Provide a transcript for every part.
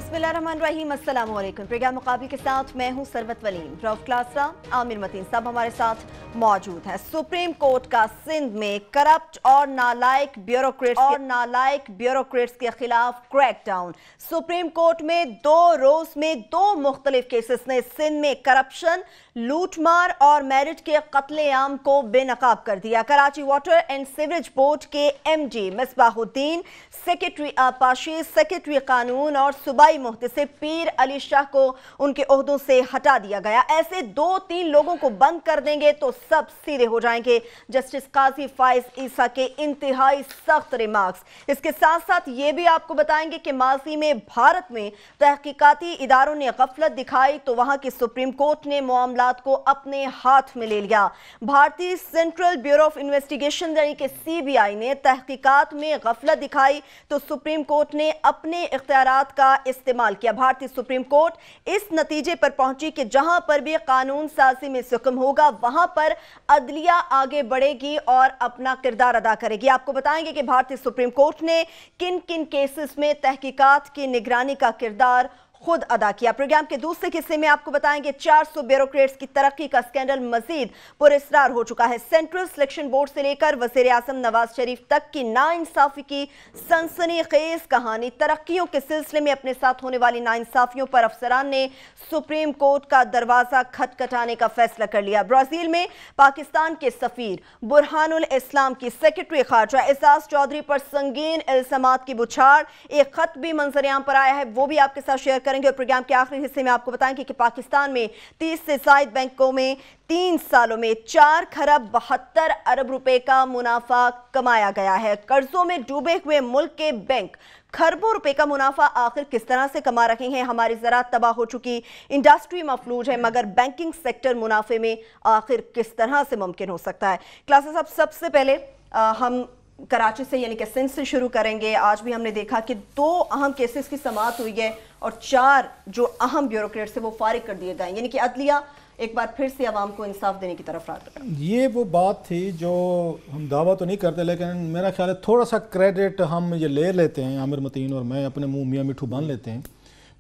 बिस्मिल्लाहिर्रहमानिर्रहीम, अस्सलाम वालेकुम। प्रोग्राम मुकाबले के साथ मैं हूं सरवत वलीम। रऊफ क्लासरा, आमिर मतीन सब हमारे साथ मौजूद हैं। सुप्रीम कोर्ट का सिंध में करप्ट और नालायक ब्यूरोक्रेट्स के खिलाफ क्रैकडाउन। सुप्रीम कोर्ट में 2 रोज में 2 मुख्तलिफ केसेस ने सिंध में करप्शन, लूटमार और मेरिट के कत्लेआम को बेनकाब कर दिया। Karachi water and sewerage board के MD मिसबाहुद्दीन, सेक्रेटरी आपाशी, सेक्रेटरी कानून और सूबाई मुहतसिब पीर अली शाह को उनके ओहदों से हटा दिया गया। ऐसे 2-3 लोगों को बंद कर देंगे तो सब सीधे हो जाएंगे। जस्टिस काजी फाइज ईसा के इंतहाई सख्त रिमार्क्स। इसके साथ साथ ये भी आपको बताएंगे कि माजी में भारत में तहकीकाती इदारों ने गफलत दिखाई तो वहां की सुप्रीम कोर्ट ने मामलात को अपने हाथ में ले लिया। भारतीय सेंट्रल ब्यूरो ऑफ इन्वेस्टिगेशन यानी कि CBI ने तहकीकात में गफलत दिखाई तो सुप्रीम कोर्ट ने अपने इख्तियारात का इस्तेमाल किया। भारतीय सुप्रीम कोर्ट इस नतीजे पर पहुंची कि जहां पर भी कानून साजी में सुकम होगा वहां पर अदलिया आगे बढ़ेगी और अपना किरदार अदा करेगी। आपको बताएंगे कि भारतीय सुप्रीम कोर्ट ने किन किन केसेस में तहकीकात की निगरानी का किरदार खुद अदा किया। प्रोग्राम के दूसरे हिस्से में आपको बताएंगे 400 ब्यूरोक्रेट्स की तरक्की का स्कैंडल मजीद पुरस्कार हो चुका है। सेंट्रल सिलेक्शन बोर्ड से लेकर वजीर आजम नवाज शरीफ तक की नाइंसाफी की सनसनीखेज कहानी। तरक्कियों के सिलसिले में अपने साथ होने वाली नाइंसाफियों पर अफसरान ने सुप्रीम कोर्ट का दरवाजा खटखटाने का फैसला कर लिया। ब्राजील में पाकिस्तान के सफीर बुरहानुल इस्लाम की सेक्रेटरी खारजा एजाज चौधरी पर संगीन इल्जामात की बुछाड़। एक खत भी मंजरेआम पर आया है, वो भी आपके साथ शेयर करेंगे। और प्रोग्राम के आखिरी हिस्से में आपको बताएंगे कि पाकिस्तान में 30 से ज्यादा बैंकों में 3 सालों में 4 खरब 72 अरब रुपए का मुनाफा कमाया गया है। कर्जों में डूबे हुए मुल्क के बैंक खरबों रुपए का मुनाफा आखिर किस तरह से कमा रहे हैं। हमारी ज़राअत तबाह हो चुकी, इंडस्ट्री मफलूज है, मगर बैंकिंग सेक्टर मुनाफे में आखिर किस तरह से मुमकिन हो सकता है। क्लासेस साहब, सबसे पहले हम कराची से यानी कि सिंध से शुरू करेंगे। आज भी हमने देखा कि 2 अहम केसेस की समाअत हुई है और 4 जो अहम ब्यूरोक्रेट्स है वो फारिग कर दिए गए, यानी कि अदलिया एक बार फिर से आवाम को इंसाफ देने की तरफ रहा। ये वो बात थी जो हम दावा तो नहीं करते, लेकिन मेरा ख्याल है थोड़ा सा क्रेडिट हम ये ले लेते हैं, आमिर मतीन और मैं अपने मुंह मियाँ मिठू बांध लेते हैं।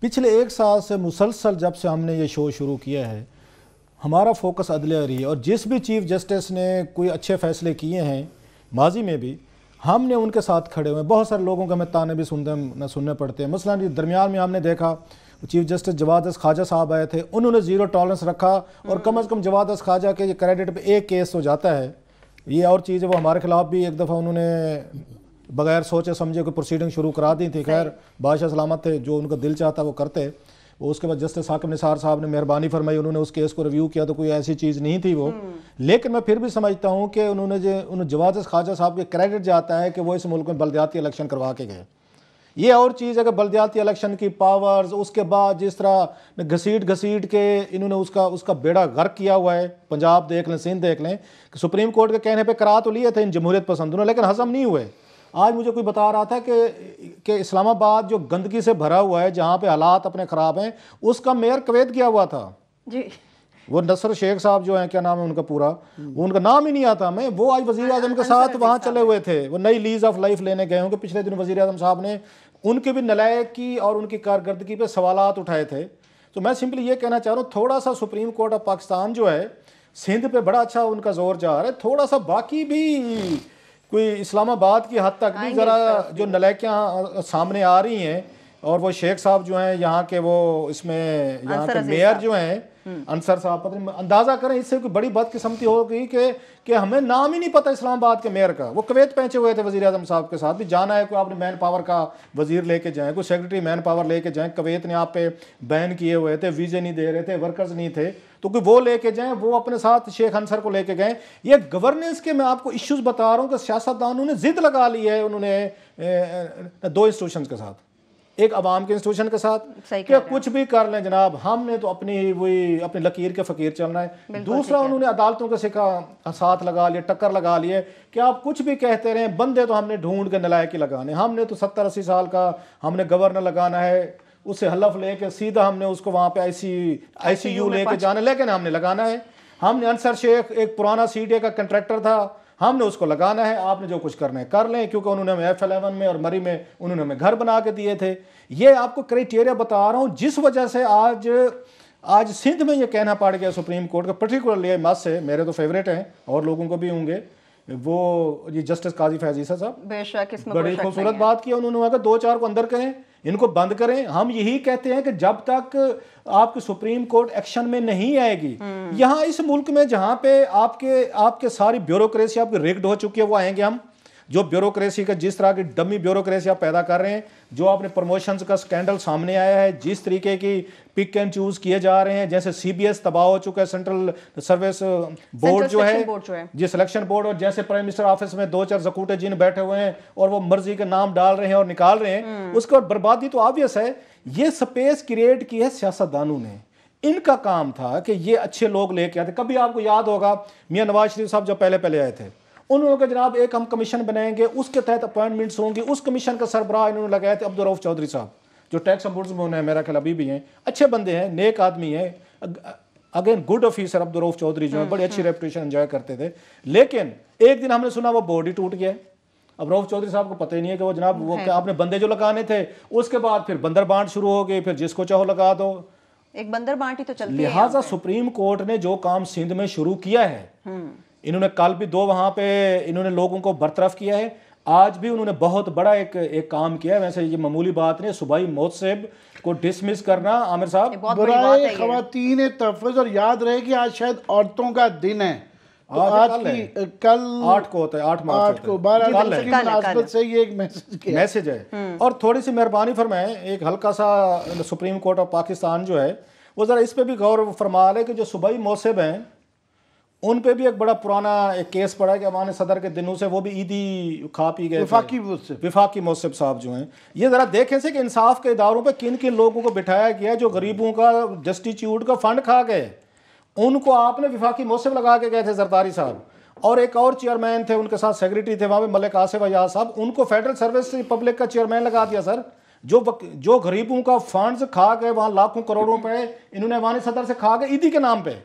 पिछले 1 साल से मुसलसल जब से हमने ये शो शुरू किया है हमारा फोकस अदलिया रही है और जिस भी चीफ जस्टिस ने कोई अच्छे फैसले किए हैं माजी में भी हमने उनके साथ खड़े हुए। बहुत सारे लोगों के हमें ताने भी सुनने पड़ते हैं। मसलन दरमियान में हमने देखा चीफ जस्टिस जवाद ख्वाजा साहब आए थे, उन्होंने 0 टॉलरेंस रखा और कम अज़ कम जवाद ख्वाजा के क्रेडिट पे 1 केस हो जाता है। ये और चीज़ है, वो हमारे खिलाफ भी एक दफ़ा उन्होंने बगैर सोचे समझे कोई प्रोसीडिंग शुरू करा दी थी। खैर बादशाह सलामत थे, जो उनका दिल चाहता वो करते। उसके बाद जस्टिस हाकिम निसार साहब ने मेहरबानी फरमाई, उन्होंने उस केस को रिव्यू किया तो कोई ऐसी चीज़ नहीं थी वो। लेकिन मैं फिर भी समझता हूँ कि उन्होंने जवाद ख्वाजा साहब के क्रेडिट जाता है कि वो इस मुल्क में बल्दियाती इलेक्शन करवा के गए। ये और चीज़ है कि बल्दियाती इलेक्शन की पावर्स उसके बाद जिस तरह घसीट के इन्होंने उसका बेड़ा गर्क किया हुआ है। पंजाब देख लें, सिंध देख लें, सुप्रीम कोर्ट के कहने पे करा तो लिए थे इन जमहूरियत पसंदों ने, लेकिन हजम नहीं हुए। आज मुझे कोई बता रहा था कि इस्लामाबाद जो गंदगी से भरा हुआ है, जहाँ पे हालात अपने ख़राब हैं, उसका मेयर कुवैत गया हुआ था जी। वो नसर शेख साहब जो हैं, क्या नाम है उनका पूरा, वो उनका नाम ही नहीं आता मैं, वो आज वज़ीर आज़म के साथ वहाँ चले हुए थे। वो नई लीज ऑफ लाइफ लेने गए होंगे। पिछले दिन वज़ीर आज़म साहब ने उनके भी नलायकी और उनकी कारकर्दगी पे सवालात उठाए थे। तो मैं सिंपली ये कहना चाह रहा हूँ, थोड़ा सा सुप्रीम कोर्ट ऑफ पाकिस्तान जो है सिंध पे बड़ा अच्छा उनका जोर जा रहा है, थोड़ा सा बाकी भी कोई इस्लामाबाद की हद तक भी ज़रा जो नलायकियाँ सामने आ रही हैं। और वो शेख साहब जो हैं यहाँ के, वो इसमें यहाँ के मेयर जो हैं अंसर साहब, पता नहीं अंदाज़ा करें इससे कोई बड़ी बदकिस्मती होगी कि हमें नाम ही नहीं पता इस्लामाबाद के मेयर का। वो कुवैत पहुंचे हुए थे वज़ीर आज़म साहब के साथ भी। जाना है कोई आपने मैन पावर का वज़ीर लेके जाएँ, कोई सेक्रेटरी मैन पावर लेके जाएँ। कुवैत ने आप पे बैन किए हुए थे, वीज़े नहीं दे रहे थे, वर्कर्स नहीं थे, तो कोई वो लेके जाएँ। वो अपने साथ शेख अंसर को लेके गए। ये गवर्नेंस के मैं आपको इश्यूज़ बता रहा हूँ कि सियासतदानों ने ज़िद लगा ली है उन्होंने 2 इंस्टीट्यूशन के साथ, एक अवाम के इंस्टीट्यूशन के साथ कि कुछ भी कर लें जनाब, हमने तो अपनी लकीर के फ़कीर चलना है। दूसरा उन्होंने अदालतों के साथ लगा लिए, टक्कर लगा लिए कि आप कुछ भी कहते रहें, बंदे तो हमने ढूंढ के नलायकी लगाने, हमने तो 70-80 साल का हमने गवर्नर लगाना है, उससे हलफ लेके सीधा हमने उसको वहाँ पे ICU लेके जाना, लेकिन हमने लगाना है। हमने अंसर शेख एक पुराना CDA का कंट्रैक्टर था, हमने उसको लगाना है, आपने जो कुछ करना है कर लें, क्योंकि उन्होंने हमें F11 में और मरी में उन्होंने हमें घर बना के दिए थे। ये आपको क्राइटेरिया बता रहा हूँ जिस वजह से आज सिंध में ये कहना पड़ गया सुप्रीम कोर्ट का, पर्टिकुलरली मस से मेरे तो फेवरेट हैं और लोगों को भी होंगे, वो ये जस्टिस काजी फैज ईसा साहब, बेशक इसमें बड़ी खूबसूरत बात की उन्होंने, अगर 2-4 को अंदर करें, इनको बंद करें। हम यही कहते हैं कि जब तक आपकी सुप्रीम कोर्ट एक्शन में नहीं आएगी, यहाँ इस मुल्क में जहाँ पे आपके सारी ब्यूरोक्रेसी आपकी रिग्ड हो चुकी है, वो आएंगे हम। जो ब्यूरोक्रेसी का जिस तरह की डमी ब्यूरोक्रेसी आप पैदा कर रहे हैं, जो आपने प्रमोशंस का स्कैंडल सामने आया है, जिस तरीके की पिक एंड चूज किए जा रहे हैं, जैसे CBS तबाह हो चुका है, सेंट्रल सर्विस बोर्ड जो है जी सिलेक्शन बोर्ड, और जैसे प्राइम मिनिस्टर ऑफिस में 2-4 जकूटे जिन बैठे हुए हैं और वो मर्जी के नाम डाल रहे हैं और निकाल रहे हैं, उसका बर्बादी तो ऑब्वियस है। ये स्पेस क्रिएट की है सियासतदानों ने, इनका काम था कि ये अच्छे लोग लेके आते। कभी आपको याद होगा मियां नवाज शरीफ साहब जब पहले आए थे, उन्होंने कहा जनाब एक हम कमीशन बनाएंगे, उसके तहत अपॉइंटमेंट्स होंगी, उस कमीशन का सरबराह इन्होंने लगाए थे अब्दुर्रऊफ चौधरी साहब, जो टैक्स अम्बुड्समैन है, मेरा ख्याल अभी भी हैं, अच्छे बंदे हैं, नेक आदमी हैं, again good officer Abdur Rauf Chaudhary जो है, बड़ी अच्छी रेपुटेशन एंजॉय करते थे। लेकिन एक दिन हमने सुना वो बोर्ड ही टूट गया। अब रऊफ चौधरी साहब को पता ही नहीं है कि वो जनाब वो आपने बंदे जो लगाने थे, उसके बाद फिर बंदर बांट शुरू हो गई, फिर जिसको चाहो लगा दो, एक बंदर बांटी तो चलती है। लिहाजा सुप्रीम कोर्ट ने जो काम सिंध में शुरू किया है, इन्होंने कल भी 2 वहां पे इन्होंने लोगों को बरतरफ किया है, आज भी उन्होंने बहुत बड़ा एक काम किया है। वैसे ये मामूली बात नहीं, सूबाई मोहतसिब को डिसमिस करना आमिर साहब, बुराए खवातीन तहफ़्फ़ुज़, और याद रहे कि आज शायद औरतों का दिन है, तो आज की कल 8 को होता है, 8 मार्च को, 12 की मुनासबत से ये एक मैसेज है। और थोड़ी सी मेहरबानी फरमाएं, एक हल्का सा सुप्रीम कोर्ट ऑफ पाकिस्तान जो है वो जरा इस पे भी गौर फरमा ले कि जो सूबाई मोहतसिब हैं उन पे भी एक बड़ा पुराना एक केस पड़ा है कि अमान सदर के दिनों से वो भी ईदी खा पी गए, विफाकी मोहसिब साहब जो हैं। ये ज़रा देखें से कि इंसाफ के इदारों पे किन किन लोगों को बिठाया गया जो गरीबों का जस्टिट्यूट का फंड खा गए, उनको आपने विफाकी मोहसिब लगा के गए थे जरदारी साहब, और एक और चेयरमैन थे उनके साथ सेक्रेटरी थे वहाँ पे मलिक आसिफ अयाज साहब, उनको फेडरल सर्विस पब्लिक का चेयरमैन लगा दिया सर। जो गरीबों का फंड्स खा गए, वहाँ लाखों करोड़ों पे इन्होंने अमान सदर से खा गए ईदी के नाम पे।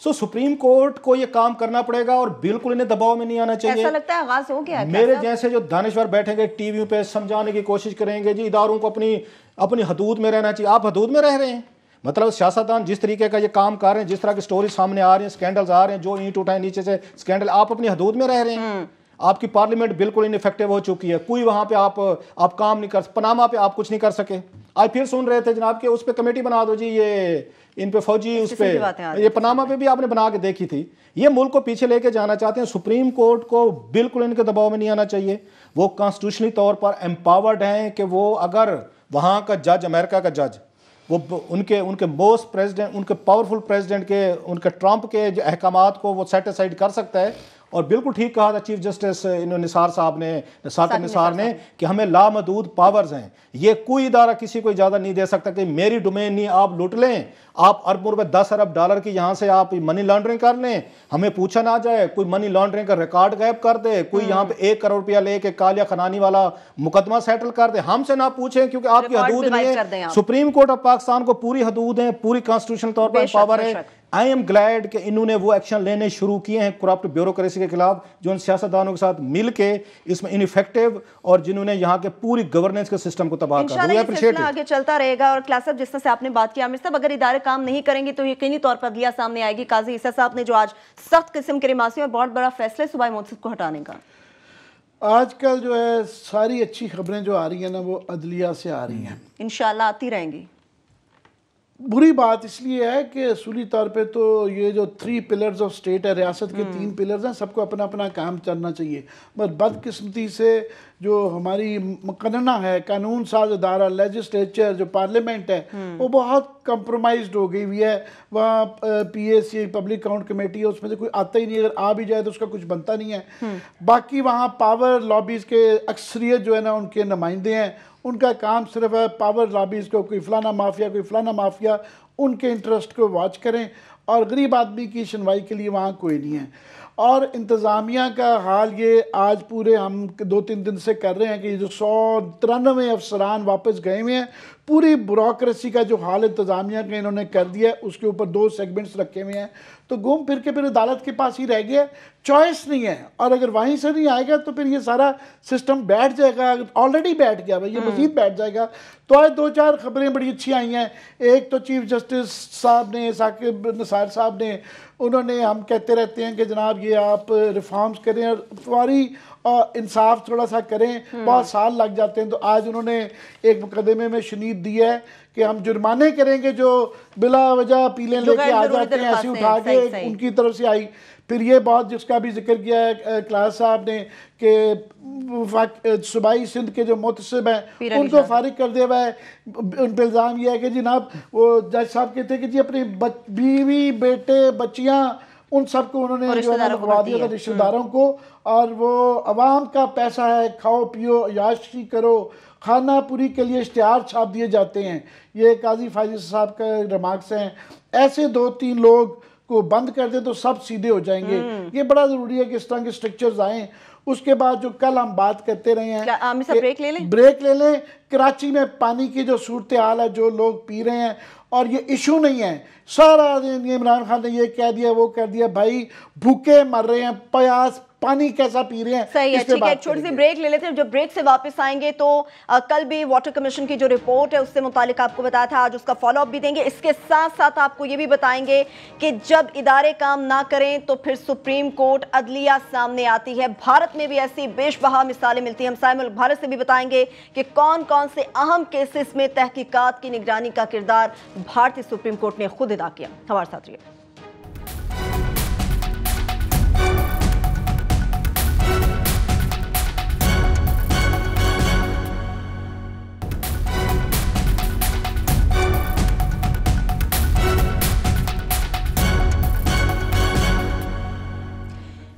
सुप्रीम कोर्ट को ये काम करना पड़ेगा और बिल्कुल इन्हें दबाव में नहीं आना चाहिए। ऐसा लगता है आगाज हो गया। मेरे जैसे जो दानिश्वर बैठेंगे टीवी पे समझाने की कोशिश करेंगे जी इदारों को अपनी हदूद में रहना चाहिए। आप हदूद में रह रहे हैं, मतलब सियासतदान जिस तरीके का ये काम कर रहे हैं, जिस तरह की स्टोरी सामने आ रही है, स्कैंडल्स आ रहे हैं, जो ईंट उठाए नीचे से स्कैंडल, आप अपनी हदूद में रह रहे हैं। आपकी पार्लियामेंट बिल्कुल इनइफेक्टिव हो चुकी है, कोई वहां पे आप काम नहीं कर, पनामा पे आप कुछ नहीं कर सके। आज फिर सुन रहे थे जनाब के उस पर कमेटी बना दो जी, ये इन पे फौजी उस पे, ये पनामा पे भी आपने बना के देखी थी। ये मुल्क को पीछे लेके जाना चाहते हैं। सुप्रीम कोर्ट को बिल्कुल इनके दबाव में नहीं आना चाहिए। वो कॉन्स्टिट्यूशनली तौर पर एम्पावर्ड हैं कि वो अगर वहाँ का जज, अमेरिका का जज, वो उनके मोस्ट प्रेसिडेंट, उनके पावरफुल प्रेसिडेंट के, उनके ट्रंप के जो अहकामात को वो सेट असाइड कर सकता है। और बिल्कुल ठीक कहा था चीफ जस्टिस निसार साहब ने, साकिब निसार ने, कि हमें लामहदूद पावर्स हैं। ये कोई इदारा किसी को इजाज़त नहीं दे सकता कि मेरी डोमेन नहीं, आप लूट लें, आप अरबों रुपए 10 अरब डॉलर की यहाँ से आप मनी लॉन्ड्रिंग कर लें, हमें पूछा ना जाए, कोई मनी लॉन्ड्रिंग का रिकॉर्ड गायब कर दे, कोई यहाँ पे 1 करोड़ रुपया लेके कालिया खनानी वाला मुकदमा सेटल कर दे, हमसे ना पूछें क्योंकि आपकी हदूद नहीं है। सुप्रीम कोर्ट ऑफ पाकिस्तान को पूरी हदूद है, पूरी कॉन्स्टिट्यूशनल तौर पर पावर है। आई एम ग्लैड कि इन्होंने वो एक्शन लेने शुरू किए हैं करप्ट ब्यूरोक्रेसी के खिलाफ, जो उन सियासतदानों के साथ मिल के इसमें इनइफेक्टिव और जिन्होंने यहाँ के पूरी गवर्नेंस के सिस्टम को तबाह कर दिया। आगे चलता रहेगा। और क्लास जिस तरह से आपने बात की आमिर साहब, अगर इदारे काम नहीं करेंगे तो यकीनी तौर पर अदलिया सामने आएगी। काजी ईसा साहब ने जो आज सख्त किस्म के रिमासी और बहुत बड़ा फैसला सूबाई मोहतसिब को हटाने का, आजकल जो है सारी अच्छी खबरें जो आ रही है ना वो अदलिया से आ रही हैं, इंशाल्लाह आती रहेंगी। बुरी बात इसलिए है कि असूली तौर पे तो ये जो 3 पिलर्स ऑफ स्टेट है, रियासत के 3 पिलर्स हैं, सबको अपना अपना काम करना चाहिए। मगर बदकिस्मती से जो हमारी मुकन्ना है, कानून साज अदारा, लेजिस्लेचर, जो पार्लियामेंट है, वो बहुत कंप्रोमाइज्ड हो गई हुई है। वहाँ PAC पब्लिक अकाउंट कमेटी है, उसमें से कोई आता ही नहीं, अगर आ भी जाए तो उसका कुछ बनता नहीं है। बाकी वहाँ पावर लॉबीज़ के अक्सरियत जो है ना उनके नुमाइंदे हैं, उनका काम सिर्फ है पावर लॉबीज़ को, कोई फलाना माफिया, कोई फलाना माफिया, उनके इंटरेस्ट को वॉच करें, और गरीब आदमी की सुनवाई के लिए वहाँ कोई नहीं है। और इंतज़ामिया का हाल ये आज पूरे हम 2-3 दिन से कर रहे हैं कि जो 193 अफसरान वापस गए हुए हैं, पूरी ब्यूरोक्रेसी का जो हाल इंतजामिया का इन्होंने कर दिया है, उसके ऊपर 2 सेगमेंट्स रखे हुए हैं, तो घूम फिर के फिर अदालत के पास ही रह गया, चॉइस नहीं है। और अगर वहीं से नहीं आएगा तो फिर ये सारा सिस्टम बैठ जाएगा, ऑलरेडी बैठ गया भाई, ये मजीद बैठ जाएगा। तो आज 2-4 खबरें बड़ी अच्छी आई हैं। एक तो चीफ जस्टिस साहब ने, साकिब निसार साहब ने, उन्होंने, हम कहते रहते हैं कि जनाब ये आप रिफॉर्म्स करें और फौरी इंसाफ थोड़ा सा करें, बहुत साल लग जाते हैं। तो आज उन्होंने एक मुकदमे में शनीद दी है कि हम जुर्माने करेंगे जो बिला वजह पीलें लेके आ जाते हैं, ऐसे उठा के, उनकी तरफ से आई। फिर ये बहुत जिसका भी जिक्र किया है क्लास साहब ने कि सूबाई सिंध के जो मुतसिब हैं उनको फारिग कर दिया हुआ है। उन पर इल्ज़ाम यह है कि जनाब वो जज साहब कहते हैं कि जी अपनी बीवी, बेटे, बच्चियाँ, उन सबको उन्होंने जो है लगवा दिया था रिश्तेदारों को, और वो अवाम का पैसा है, खाओ पियो याशी करो, खाना पूरी के लिए इश्तिहार छाप दिए जाते हैं। ये काजी फायजी साहब का रिमार्क्स हैं। ऐसे 2-3 लोग को बंद कर दे तो सब सीधे हो जाएंगे। ये बड़ा ज़रूरी है कि इस तरह के स्ट्रक्चर्स आएँ। उसके बाद जो कल हम बात करते रहे हैं, ब्रेक ले लें। कराची में पानी की जो सूरत हाल है, जो लोग पी रहे हैं, और ये इशू नहीं है, सारा दिन इमरान खान ने ये कह दिया, वो कह दिया, भाई भूखे मर रहे हैं, प्यास पानी कैसा पी रहे हैं। सही है, ठीक है, छोटी सी ब्रेक ले लेते हैं। जब ब्रेक से वापस आएंगे तो कल भी वाटर कमीशन की जो रिपोर्ट है उससे मुतालिक आपको बताया था, आज उसका फॉलोअप भी देंगे। इसके साथ साथ आपको ये भी बताएंगे कि जब इदारे काम ना करें तो फिर सुप्रीम कोर्ट, अदलिया सामने आती है। भारत में भी ऐसी बेशबहा मिसालें मिलती हैं। हम साय मुल्क भारत से भी बताएंगे कि कौन कौन से अहम केसेस में तहकीकात की निगरानी का किरदार भारतीय सुप्रीम कोर्ट ने खुद अदा किया। हमारे साथ रहिए।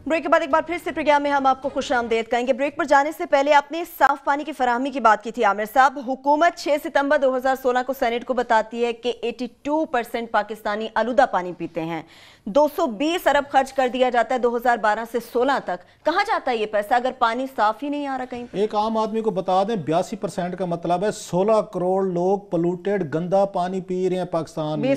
ब्रेक के बाद एक बार फिर से प्रोग्राम में हम आपको खुशामदीद कहेंगे। ब्रेक पर जाने से पहले आपने साफ पानी की फराहमी की बात की थी आमिर साहब। हुकूमत 6 सितंबर 2016 को सेनेट को बताती है कि 82% पाकिस्तानी आलूदा पानी पीते हैं। 220 अरब खर्च कर दिया जाता है 2012 से 16 तक। कहाँ जाता है ये पैसा अगर पानी साफ ही नहीं आ रहा कहीं? एक आम आदमी को बता दें 82% का मतलब है 16 करोड़ लोग पोल्यूटेड गंदा पानी पी रहे हैं पाकिस्तान में।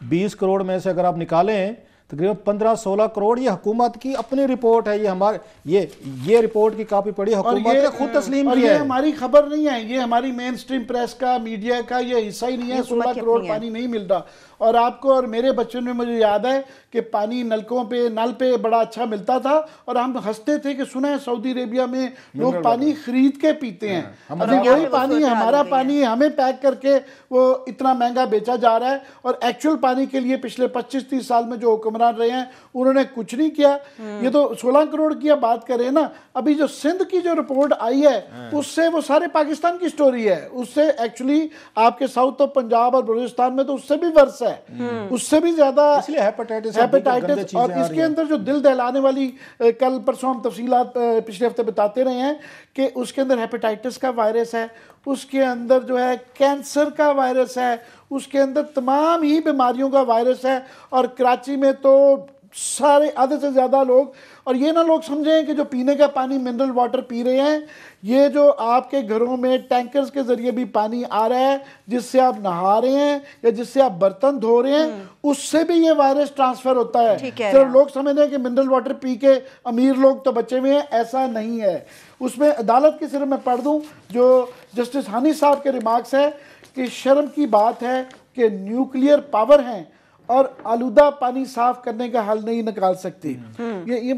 20 करोड़ में से अगर आप निकालें तकरीबन 15-16 करोड़। ये हुकूमत की अपनी रिपोर्ट है, ये हमारे ये रिपोर्ट की कापी पड़ी हुकूमत ने खुद तस्लीम की है। ये हमारी खबर नहीं है, ये हमारी मेन स्ट्रीम प्रेस का, मीडिया का ये हिस्सा ही नहीं है। 16 करोड़ पानी नहीं मिल रहा। और आपको और मेरे बचपन में मुझे याद है कि पानी नल पे बड़ा अच्छा मिलता था, और हम हंसते थे कि सुना है सऊदी अरेबिया में लोग पानी खरीद के पीते हैं। अभी वही पानी हमारा पानी हमें पैक करके वो इतना महंगा बेचा जा रहा है। और एक्चुअल पानी के लिए पिछले 25-30 साल में जो हुक्मरान रहे हैं उन्होंने कुछ नहीं किया। ये तो 16 करोड़ की बात करें ना, अभी जो सिंध की जो रिपोर्ट आई है उससे वो सारे पाकिस्तान की स्टोरी है। उससे एक्चुअली आपके साउथ ऑफ पंजाब और बलूचिस्तान में तो उससे भी वर्ष है, उससे भी ज्यादा हेपेटाइटिस। और इसके अंदर जो दिल दहलाने वाली, कल परसों हम तफसीलात पिछले हफ्ते बताते रहे हैं कि उसके अंदर हेपेटाइटिस का वायरस है, उसके अंदर जो है कैंसर का वायरस है, उसके अंदर तमाम ही बीमारियों का वायरस है। और कराची में तो सारे आधे से ज़्यादा लोग, और ये ना लोग समझें कि जो पीने का पानी मिनरल वाटर पी रहे हैं, ये जो आपके घरों में टैंकर्स के ज़रिए भी पानी आ रहा है जिससे आप नहा रहे हैं या जिससे आप बर्तन धो रहे हैं, उससे भी ये वायरस ट्रांसफ़र होता है। सिर्फ लोग समझ रहे हैं कि मिनरल वाटर पी के अमीर लोग तो बचे हुए हैं, ऐसा नहीं है। उसमें अदालत की सिर्फ मैं पढ़ दूँ जो जस्टिस हानी साहब के रिमार्क्स है कि शर्म की बात है कि न्यूक्लियर पावर हैं और आलूदा पानी साफ करने का हल नहीं निकाल सकती। ये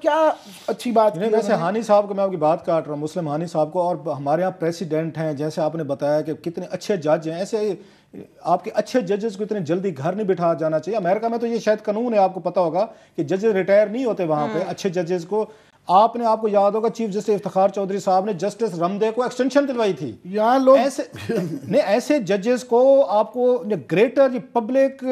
क्या अच्छी बात नहीं। वैसे हानी साहब को मैं आपकी बात काट रहा हूँ, मुस्लिम हानी साहब को, और हमारे यहाँ प्रेसिडेंट हैं, जैसे आपने बताया कि कितने अच्छे जज हैं, ऐसे आपके अच्छे जजेस को इतने जल्दी घर नहीं बिठा जाना चाहिए। अमेरिका में तो ये शायद कानून है, आपको पता होगा कि जजेस रिटायर नहीं होते वहाँ पे अच्छे जजेस को। आपको याद होगा चीफ जस्टिस इफ्तिखार चौधरी साहब ने जस्टिस रमदे को एक्सटेंशन दिलवाई थी। यहाँ लोग ऐसे जजेस को आपको ग्रेटर पब्लिक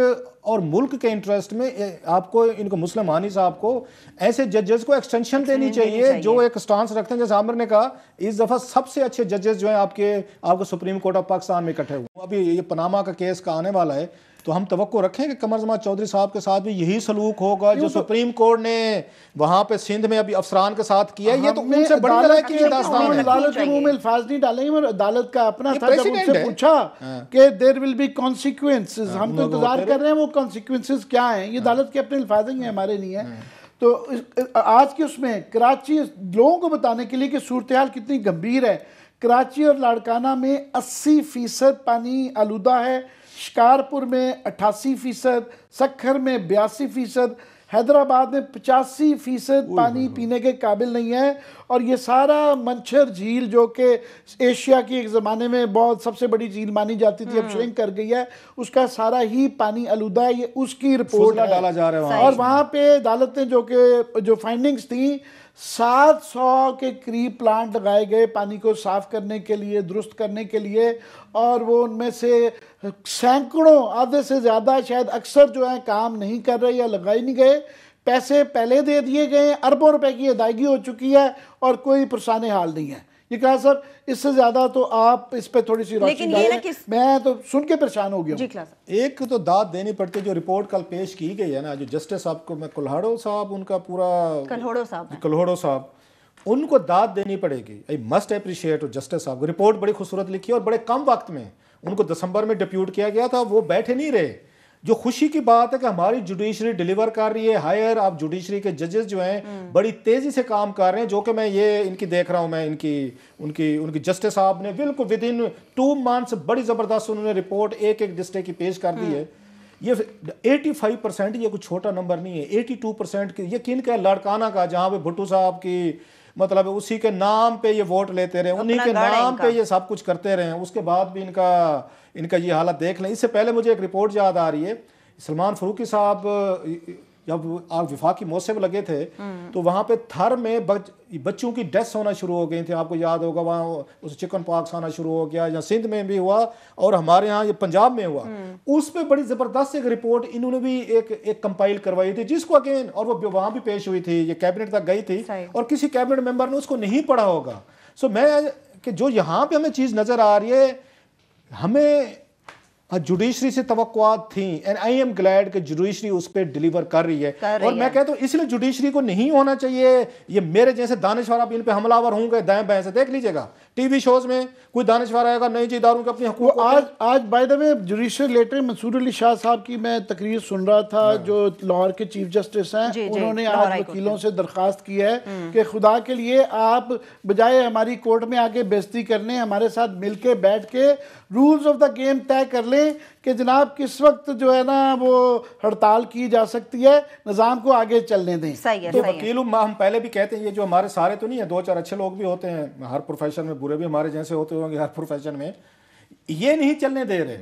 और मुल्क के इंटरेस्ट में आपको इनको मुस्लिम हानी साहब को ऐसे जजेस को एक्सटेंशन देनी चाहिए जो एक स्टांस रखते हैं। जैसे आमिर ने कहा, इस दफा सबसे अच्छे जजेस जो हैं आपको सुप्रीम कोर्ट ऑफ पाकिस्तान में इकट्ठे हुए। अभी ये पनामा का केस का आने वाला है, तो हम तवक्को रखें कि कमर जमान चौधरी साहब के साथ भी यही सलूक होगा जो सुप्रीम कोर्ट ने वहां पे सिंध में अभी अफसरान के साथ किया। ये तो उनसे बड़ी लड़ाई की दास्तान है। अदालत के मुंह में अल्फाज नहीं डालेंगे, और अदालत का अपना था जब उनसे पूछा कि देयर विल बी कॉन्सिक्वेंसेस, हम तो इंतजार कर रहे हैं वो कॉन्सिक्वेंसेस क्या हैं। ये अदालत के अपने अल्फाज ही हैं, हमारे नहीं है। तो आज के उसमें कराची लोगों को बताने के लिए कि सूरत हाल कितनी गंभीर है, कराची और लाड़काना में 80% पानी आलूदा है, शिकारपुर में 88%, सखर में 82%, हैदराबाद में 85% पानी पीने के काबिल नहीं है। और ये सारा मंछर झील जो कि एशिया की एक ज़माने में बहुत सबसे बड़ी झील मानी जाती थी, अब श्रिंक कर गई है, उसका सारा ही पानी आलूदा है। ये उसकी रिपोर्ट डाला जा रहा है और वहाँ पे अदालत ने जो फाइंडिंग्स थी, 700 के करीब प्लांट लगाए गए पानी को साफ करने के लिए, दुरुस्त करने के लिए, और वो उनमें से सैकड़ों, आधे से ज़्यादा शायद अक्सर जो है काम नहीं कर रहे या लगाए नहीं गए। पैसे पहले दे दिए गए, अरबों रुपए की अदायगी हो चुकी है और कोई पुरसाने हाल नहीं है। ये कहा सर, इससे ज्यादा तो आप इस पे थोड़ी सी रोशनी डालें। मैं तो सुन के परेशान हो गया। एक तो दाद देनी पड़ती है, जो रिपोर्ट कल पेश की गई है ना, जो जस्टिस साहब को, मैं कुल्हाड़ो साहब, उनका पूरा कल्होड़ो साहब, उनको दाद देनी पड़ेगी। आई मस्ट अप्रिशिएट जस्टिस साहब को। रिपोर्ट बड़ी खूबसूरत लिखी और बड़े कम वक्त में, उनको दिसंबर में डिप्यूट किया गया था, वो बैठे नहीं रहे। जो खुशी की बात है कि हमारी जुडिशरी डिलीवर कर रही है। हायर आप जुडिशरी के जजेस जो हैं बड़ी तेजी से काम कर रहे हैं, जो कि मैं ये इनकी देख रहा हूं, मैं उनकी जस्टिस साहब ने बिल्कुल विद इन 2 मंथ्स बड़ी जबरदस्त उन्होंने रिपोर्ट एक डिस्ट्रिक्ट की पेश कर दी है। ये 85%, ये कुछ छोटा नंबर नहीं है। 82% की यकीन का लाड़काना का, जहां पे भुट्टो साहब की मतलब उसी के नाम पे ये वोट लेते रहे, उन्हीं के नाम पे ये सब कुछ करते रहे, उसके बाद भी इनका ये हालत देख लें। इससे पहले मुझे एक रिपोर्ट याद आ रही है, सलमान फरूकी साहब जब आप विफाकी मौसम लगे थे तो वहाँ पे थर में बच्चों की डेथ्स होना शुरू हो गई थी। आपको याद होगा, वहाँ उस चिकन पॉक्स आना शुरू हो गया, या सिंध में भी हुआ और हमारे यहाँ ये पंजाब में हुआ। उस पर बड़ी ज़बरदस्त एक रिपोर्ट इन्होंने भी एक कंपाइल करवाई थी, जिसको अगेन, और वो वहाँ भी पेश हुई थी, ये कैबिनेट तक गई थी और किसी कैबिनेट मेंबर ने उसको नहीं पढ़ा होगा। सो मैं कि जो यहाँ पे हमें चीज़ नज़र आ रही है, हमें जुडिशरी से तवक्कुआत थी, एंड आई एम ग्लैड कि जुडिशरी उस पर डिलीवर कर रही है। और मैं कहता हूँ इसलिए जुडिशरी को नहीं होना चाहिए ये मेरे जैसे दानिशवर आप इन पे हमलावर होंगे दाएं बाएं से। देख लीजिएगा टीवी शोज में कोई दानिशवर आएगा, नहीं जी इदारों के अपनी हुकूक। आज by the way judicial letter Mansoor Ali Shah साहब की मैं तकरीर सुन रहा था, जो लाहौर के चीफ जस्टिस हैं, उन्होंने आज वकीलों से दरखास्त की है कि खुदा के लिए आप बजाय हमारी कोर्ट में आके बेइज्जती करने, हमारे साथ मिलके बैठ के रूल्स ऑफ द गेम तय कर लें कि जनाब किस वक्त जो है ना वो हड़ताल की जा सकती है, निज़ाम को आगे चलने दें। तो वकीलों हम पहले भी कहते हैं, ये जो हमारे सारे तो नहीं है, 2-4 अच्छे लोग भी होते हैं हर प्रोफेशन में, बुरे भी हमारे जैसे होते होंगे हर प्रोफेशन में, ये नहीं चलने दे रहे।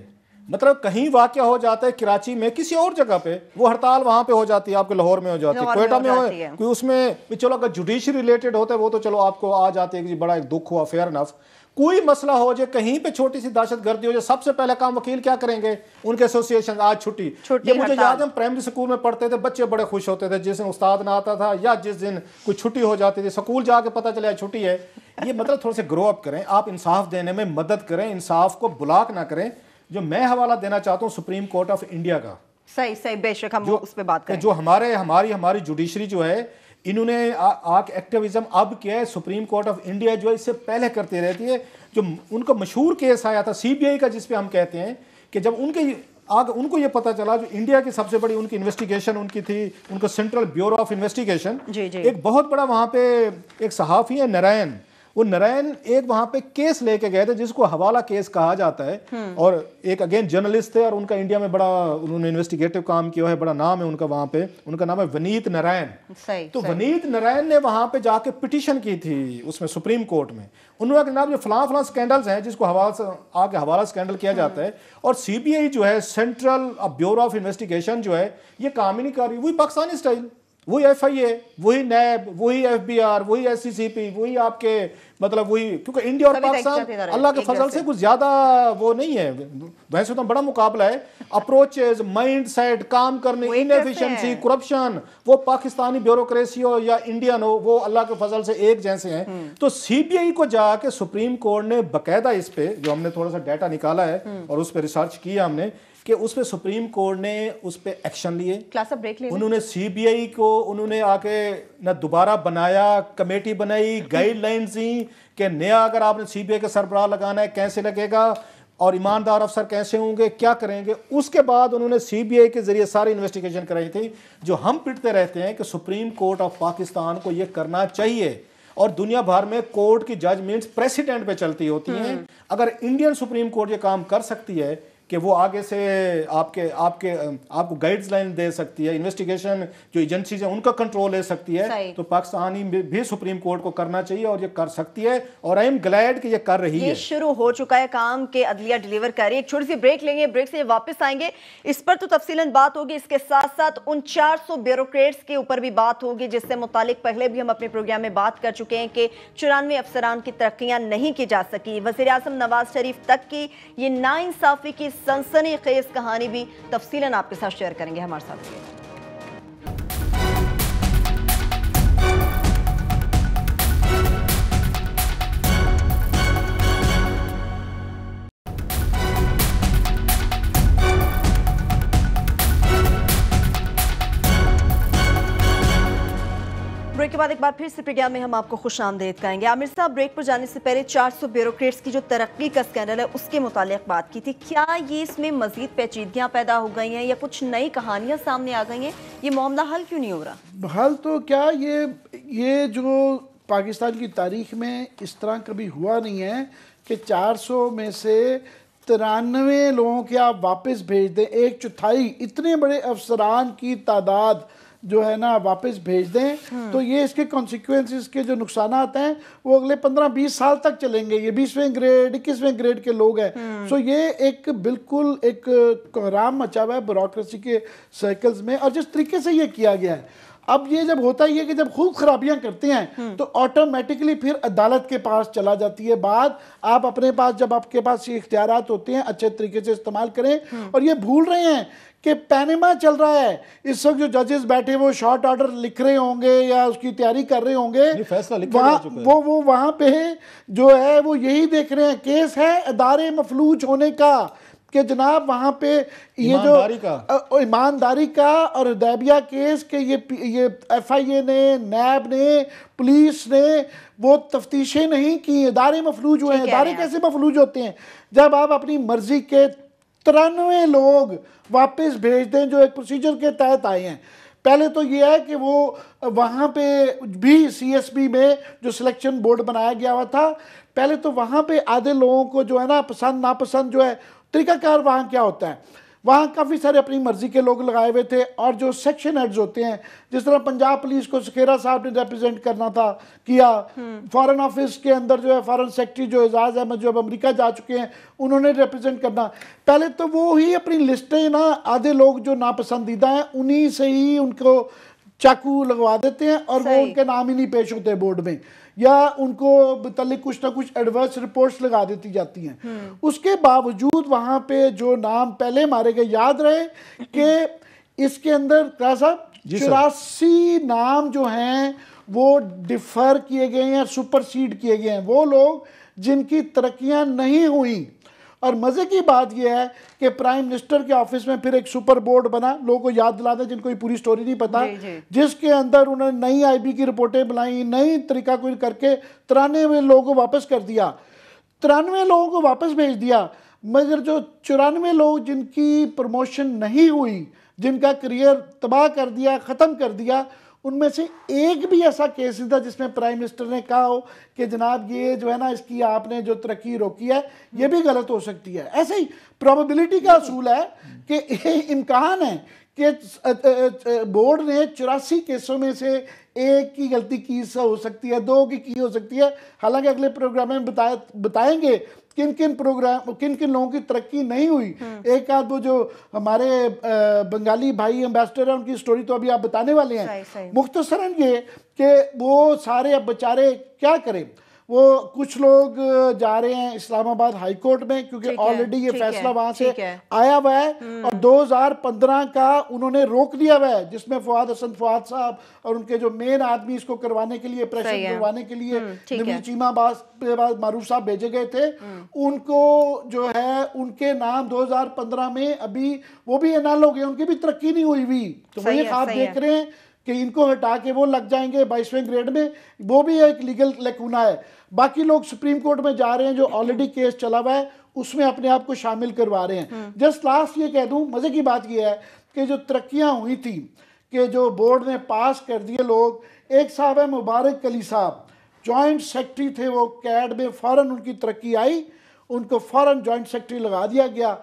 मतलब कहीं वाकया हो जाता है कराची में, किसी और जगह पे वो हड़ताल वहां पे हो जाती है, आपके लाहौर में हो जाती है, क्वेटा में हो, कोई उसमें चलो अगर जुडिशरी रिलेटेड होता है वो तो चलो आपको आ जाते हैं कि बड़ा एक दुख हुआ, फेयर इनफ। कोई मसला हो जाए, कहीं पे छोटी सी दहशतगर्दी हो जाए, सबसे पहले काम वकील क्या करेंगे, उनके एसोसिएशन आज छुट्टी। ये मुझे याद है, हम प्राइमरी स्कूल में पढ़ते थे, बच्चे बड़े खुश होते थे जिस दिन उस्ताद ना आता था या जिस दिन कोई छुट्टी हो जाती थी, स्कूल जाके पता चला छुट्टी है। ये मतलब थोड़ा सा ग्रो अप करें, आप इंसाफ देने में मदद करें, इंसाफ को ब्लॉक ना करें। जो मैं हवाला देना चाहता हूँ सुप्रीम कोर्ट ऑफ इंडिया का, सही बेशक हम उस पर बात करें। जो हमारी जुडिशरी जो है, इन्होंने एक्टिविज्म अब किया है। सुप्रीम कोर्ट ऑफ इंडिया जो है इससे पहले करती रहती है। जो उनका मशहूर केस आया था सीबीआई का, जिसपे हम कहते हैं कि जब उनको ये पता चला, जो इंडिया की सबसे बड़ी उनकी इन्वेस्टिगेशन उनकी थी, उनको सेंट्रल ब्यूरो ऑफ इन्वेस्टिगेशन, एक बहुत बड़ा वहां पे एक सहाफी है नारायण, वो नारायण एक वहां पे केस लेके गए थे जिसको हवाला केस कहा जाता है, और एक अगेन जर्नलिस्ट थे और उनका इंडिया में बड़ा उन्होंने इन्वेस्टिगेटिव काम किया है, बड़ा नाम है उनका वहां पे, उनका नाम है वनीत नारायण। तो वनीत नारायण ने वहां पे जाके पिटीशन की थी उसमें सुप्रीम कोर्ट में। उन्होंने कहा जो फलां स्कैंडल्स हैं जिसको हवाला स्कैंडल किया जाता है, और सीबीआई जो है सेंट्रल ब्यूरो ऑफ इन्वेस्टिगेशन जो है ये काम ही नहीं कर रही, वही पाकिस्तानी स्टाइल वही FIA, वही नैब, वही FBI, वही SCCP, वही आपके मतलब वही, क्योंकि इंडिया और पाकिस्तान अल्लाह के फजल से कुछ ज्यादा वो नहीं है, वैसे तो बड़ा मुकाबला है। अप्रोचेस, माइंड सेट, काम करने, इनएफिशिएंसी, करप्शन, वो पाकिस्तानी ब्यूरोक्रेसी हो या इंडियन हो, वो अल्लाह के फजल से एक जैसे हैं। तो CBI को जाके सुप्रीम कोर्ट ने बकायदा इस पे, जो हमने थोड़ा सा डाटा निकाला है और उस पर रिसर्च किया हमने, कि उस पे सुप्रीम कोर्ट ने उस पे एक्शन लिए। क्लास ब्रेक ले, उन्होंने CBI को उन्होंने आके ना दोबारा बनाया, कमेटी बनाई, गाइडलाइंस दी कि नया अगर आपने CBI के सरबराह लगाना है कैसे लगेगा और ईमानदार अफसर कैसे होंगे, क्या करेंगे। उसके बाद उन्होंने CBI के जरिए सारी इन्वेस्टिगेशन कराई थी। जो हम पिटते रहते हैं कि सुप्रीम कोर्ट ऑफ पाकिस्तान को यह करना चाहिए, और दुनिया भर में कोर्ट की जजमेंट्स प्रेसिडेंट पे चलती होती हैं। अगर इंडियन सुप्रीम कोर्ट ये काम कर सकती है कि वो आगे से आपको गाइडलाइन दे सकती है, इन्वेस्टिगेशन जो एजेंसीज हैं उनका कंट्रोल ले सकती है, तो पाकिस्तानी भी सुप्रीम कोर्ट को करना चाहिए और ये कर सकती है। और आई एम ग्लैड कि ये कर रही है। ये शुरू हो चुका है काम के अदलिया डिलीवर कर रही है। एक छोटी सी ब्रेक लेंगे, ब्रेक से वापस आएंगे, इस पर तो तफसीलन बात होगी। इसके साथ साथ उन 400 ब्यूरोक्रेट्स के ऊपर भी बात होगी जिससे मुतालिक पहले भी हम अपने प्रोग्राम में बात कर चुके हैं कि 94 अफसरान की तरक्कियां नहीं की जा सकी। वज़ीर आज़म नवाज शरीफ तक की ये नाइंसाफी की सनसनीखेज कहानी भी तफसीलन आपके साथ शेयर करेंगे। हमारे साथ रहिए। ब्रेक के बाद एक बार फिर से प्रोग्राम में हम आपको खुशामदीद कहेंगे। आमिर साहब, ब्रेक पर जाने से पहले 400 ब्यूरोक्रेट्स की जो तरक्की का स्कैंडल है उसके मुतालिक बात की थी। क्या ये इसमें मजीद पेचीदगियां पैदा हो गई हैं या कुछ नई कहानियां सामने आ गई हैं? ये मामला हल क्यों नहीं हो रहा? हल तो क्या, ये जो पाकिस्तान की तारीख में इस तरह कभी हुआ नहीं है कि 400 में से 93 लोगों के आप वापस भेज दें, 1/4 इतने बड़े अफसरान की तादाद जो है ना वापस भेज दें। तो ये इसके कॉन्सिक्वेंसेस के जो नुकसान हैं वो अगले 15-20 साल तक चलेंगे। ये 20वें ग्रेड 21वें ग्रेड के लोग हैं। सो ये एक बिल्कुल एक कोहराम मचा हुआ है ब्यूरोक्रेसी के सर्कल्स में। और जिस तरीके से ये किया गया है, अब ये जब होता ही है कि जब खूब खराबियां करते हैं तो ऑटोमेटिकली फिर अदालत के पास चला जाती है बात। आप अपने पास, जब आपके पास ये इख्तियारात होते हैं, अच्छे तरीके से इस्तेमाल करें। और ये भूल रहे हैं कि पैनामा चल रहा है इस वक्त। जो जजेस बैठे वो शॉर्ट ऑर्डर लिख रहे होंगे या उसकी तैयारी कर रहे होंगे, वो वहां पे जो है वो यही देख रहे हैं, केस है अदारे मफलूज होने का, कि जनाब वहां पे ये जो ईमानदारी का और हुदैबिया केस के ये FIA ने, नैब ने, पुलिस ने वो तफ्तीशें नहीं की, इदारे मफलूज हुए हैं। इदारे कैसे मफलूज होते हैं? जब आप अपनी मर्जी के 93 लोग वापस भेज दें जो एक प्रोसीजर के तहत आए हैं। पहले तो ये है कि वो वहाँ पे भी CSB में जो सिलेक्शन बोर्ड बनाया गया हुआ था, पहले तो वहाँ पे आधे लोगों को जो है ना पसंद नापसंद जो है, तरीकाकार वहाँ क्या होता है, वहाँ काफ़ी सारे अपनी मर्जी के लोग लगाए हुए थे। और जो सेक्शन हेड्स होते हैं, जिस तरह पंजाब पुलिस को सखेरा साहब ने रिप्रेजेंट करना था किया, फॉरेन ऑफिस के अंदर जो है फॉरेन सेक्रेटरी जो एजाज अहमद जो अब अमेरिका जा चुके हैं उन्होंने रिप्रेजेंट करना। पहले तो वो ही अपनी लिस्टें ना, आधे लोग जो नापसंदीदा हैं उन्हीं से ही उनको चाकू लगवा देते हैं और वो उनके नाम ही नहीं पेश होते बोर्ड में, या उनको मुतल्लिक कुछ ना कुछ एडवर्स रिपोर्ट्स लगा देती जाती हैं। उसके बावजूद वहां पे जो नाम पहले मारे गए, याद रहे कि इसके अंदर क्या साहब 84 नाम जो हैं वो डिफर किए गए हैं, सुपरसीड किए गए हैं, वो लोग जिनकी तरक्कियां नहीं हुई। और मजे की बात यह है कि प्राइम मिनिस्टर के ऑफिस में फिर एक सुपर बोर्ड बना, लोगों को याद दिला दें जिनको ये पूरी स्टोरी नहीं पता, जिसके अंदर उन्होंने नई IB की रिपोर्टें बनाई, नई तरीका कोई करके 93 लोगों को वापस कर दिया, 93 लोगों को वापस भेज दिया। मगर जो 94 लोग जिनकी प्रमोशन नहीं हुई, जिनका करियर तबाह कर दिया, ख़त्म कर दिया, उनमें से एक भी ऐसा केस नहीं था जिसमें प्राइम मिनिस्टर ने कहा हो कि जनाब ये जो है ना इसकी आपने जो तरक्की रोकी है ये भी गलत हो सकती है। ऐसे ही प्रोबेबिलिटी का असूल है कि इम्कान है कि बोर्ड ने 84 केसों में से एक की गलती की हो सकती है, 2 की हो सकती है। हालांकि अगले प्रोग्राम में बताएंगे किन किन लोगों की तरक्की नहीं हुई। एक आध वो जो हमारे बंगाली भाई एम्बेसडर हैं उनकी स्टोरी तो अभी आप बताने वाले हैं। मुख्तसरन ये कि वो सारे अब बेचारे क्या करें, वो कुछ लोग जा रहे हैं इस्लामाबाद हाई कोर्ट में क्योंकि ऑलरेडी ये फैसला वहां से आया हुआ है और 2015 का उन्होंने रोक दिया हुआ है, जिसमें फवाद हसन फवाद साहब और उनके जो मेन आदमी इसको करवाने के लिए प्रेशर करवाने के लिए नवीन चीमा मारूफ साहब भेजे गए थे। उनको जो है उनके नाम 2015 में अभी वो भी एनाल हो गए, उनकी भी तरक्की नहीं हुई हुई। तो वही आप देख रहे हैं कि इनको हटा के वो लग जाएंगे 22वें ग्रेड में, वो भी एक लीगल लेकुना है। बाकी लोग सुप्रीम कोर्ट में जा रहे हैं जो ऑलरेडी केस चला हुआ है उसमें अपने आप को शामिल करवा रहे हैं। जस्ट लास्ट ये कह दूं, मजे की बात ये है कि जो तरक्कियां हुई थी कि जो बोर्ड ने पास कर दिए लोग, एक साहब है मुबारक अली साहब, जॉइंट सेक्रेटरी थे वो कैड में, फौरन उनकी तरक्की आई, उनको फौरन जॉइंट सेक्रेटरी लगा दिया गया।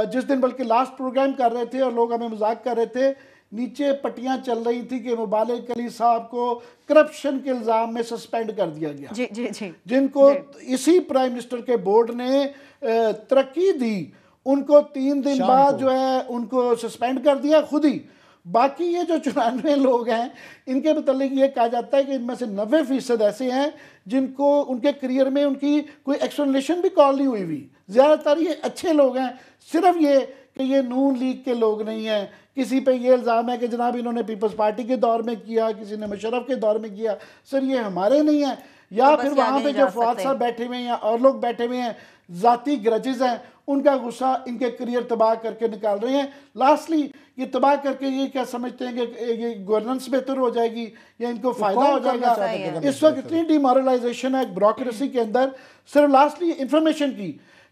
जिस दिन बल्कि लास्ट प्रोग्राम कर रहे थे और लोग हमें मजाक कर रहे थे, नीचे पट्टियां चल रही थी कि मुबारक अली साहब को करप्शन के इल्जाम में सस्पेंड कर दिया गया। जी। जिनको इसी प्राइम मिनिस्टर के बोर्ड ने तरक्की दी, उनको 3 दिन बाद जो है उनको सस्पेंड कर दिया खुद ही। बाकी ये जो 94 लोग हैं इनके मतलब ये कहा जाता है कि इनमें से 90% ऐसे हैं जिनको उनके करियर में उनकी कोई एक्सप्लेनेशन भी कॉल नहीं हुई हुई। ज़्यादातर ये अच्छे लोग हैं, सिर्फ ये कि ये नून लीग के लोग नहीं हैं। किसी पे ये इल्ज़ाम है कि जनाब इन्होंने पीपल्स पार्टी के दौर में किया, किसी ने मुशर्रफ के दौर में किया, सर ये हमारे नहीं है। या तो फिर वहाँ पे जो फवाद साहब बैठे हुए हैं या और लोग बैठे हुए हैं, ज़ाती ग्रजेस हैं, उनका गुस्सा इनके करियर तबाह करके निकाल रहे हैं। लास्टली ये तबाह करके ये क्या समझते हैं कि ये गवर्नेंस बेहतर हो जाएगी या इनको फ़ायदा हो जाएगा। इस वक्त इतनी डिमोरलाइजेशन है ब्यूरोक्रेसी के अंदर। सिर्फ लास्टली इंफॉर्मेशन की